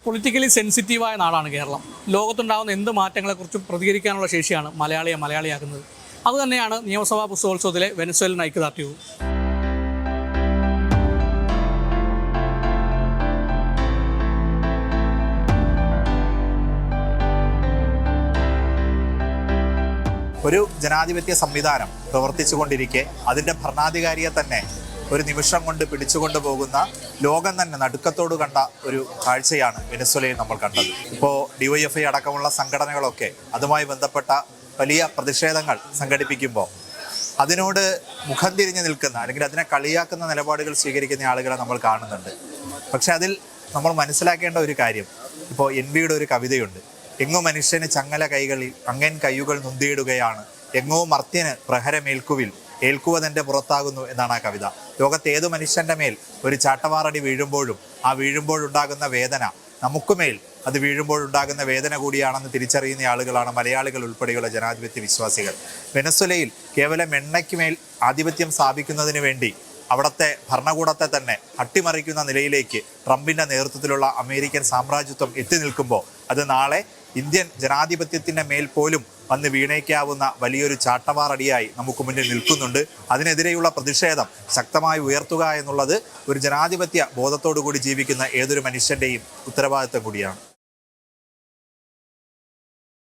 Politically സെൻസിറ്റീവായ നാടാണ് കേരളം. ലോകത്തുണ്ടാകുന്ന എന്ത് മാറ്റങ്ങളെക്കുറിച്ചും പ്രതികരിക്കാനുള്ള ശേഷിയാണ് മലയാളിയെ മലയാളിയാക്കുന്നത്. അതുതന്നെയാണ് നിയമസഭാ പുസ്തകോത്സവത്തിലെ വെനസ്വേലൻ ഐക്യദാർഢ്യവും. ഒരു ജനാധിപത്യ സംവിധാനം പ്രവർത്തിച്ചുകൊണ്ടിരിക്കെ അതിൻ്റെ ഭരണാധികാരിയെ തന്നെ ഒരു നിമിഷം കൊണ്ട് പിടിച്ചുകൊണ്ട് പോകുന്ന ലോകം തന്നെ നടുക്കത്തോട് കണ്ട ഒരു കാഴ്ചയാണ് വെനസ്വേലയിൽ നമ്മൾ കണ്ടത്. ഇപ്പോൾ DYFI അടക്കമുള്ള സംഘടനകളൊക്കെ അതുമായി ബന്ധപ്പെട്ട വലിയ പ്രതിഷേധങ്ങൾ സംഘടിപ്പിക്കുമ്പോൾ അതിനോട് മുഖം തിരിഞ്ഞ് നിൽക്കുന്ന അല്ലെങ്കിൽ അതിനെ കളിയാക്കുന്ന നിലപാടുകൾ സ്വീകരിക്കുന്ന ആളുകളെ നമ്മൾ കാണുന്നുണ്ട്. പക്ഷെ അതിൽ നമ്മൾ മനസ്സിലാക്കേണ്ട ഒരു കാര്യം, ഇപ്പോൾ NV യുടെ ഒരു കവിതയുണ്ട്, എങ്ങോ മനുഷ്യന് ചങ്ങല കൈകളിൽ അങ്ങൻ കയ്യുകൾ നൊന്തിയിടുകയാണ്, എങ്ങോ മർത്യന് പ്രഹരമേൽക്കുവിൽ ഏൽക്കുവതെൻ്റെ പുറത്താകുന്നു എന്നാണ് ആ കവിത. ലോകത്തെ ഏതു മനുഷ്യൻ്റെ മേൽ ഒരു ചാട്ടവാറടി വീഴുമ്പോഴും ആ വീഴുമ്പോഴുണ്ടാകുന്ന വേദന നമുക്കുമേൽ അത് വീഴുമ്പോഴുണ്ടാകുന്ന വേദന കൂടിയാണെന്ന് തിരിച്ചറിയുന്ന ആളുകളാണ് മലയാളികൾ ഉൾപ്പെടെയുള്ള ജനാധിപത്യ വിശ്വാസികൾ. വെനസ്വേലയിൽ കേവലം എണ്ണയ്ക്കുമേൽ ആധിപത്യം സ്ഥാപിക്കുന്നതിന് വേണ്ടി അവിടുത്തെ ഭരണകൂടത്തെ തന്നെ അട്ടിമറിക്കുന്ന നിലയിലേക്ക് ട്രംപിൻ്റെ നേതൃത്വത്തിലുള്ള അമേരിക്കൻ സാമ്രാജ്യത്വം എത്തി നിൽക്കുമ്പോൾ അത് നാളെ ഇന്ത്യൻ ജനാധിപത്യത്തിൻ്റെ മേൽ പോലും വന്ന് വീണേക്കാവുന്ന വലിയൊരു ചാട്ടവാറടിയായി നമുക്ക് മുന്നിൽ നിൽക്കുന്നുണ്ട്. അതിനെതിരെയുള്ള പ്രതിഷേധം ശക്തമായി ഉയർത്തുക എന്നുള്ളത് ഒരു ജനാധിപത്യ ബോധത്തോടു കൂടി ജീവിക്കുന്ന ഏതൊരു മനുഷ്യൻ്റെയും ഉത്തരവാദിത്തം കൂടിയാണ്.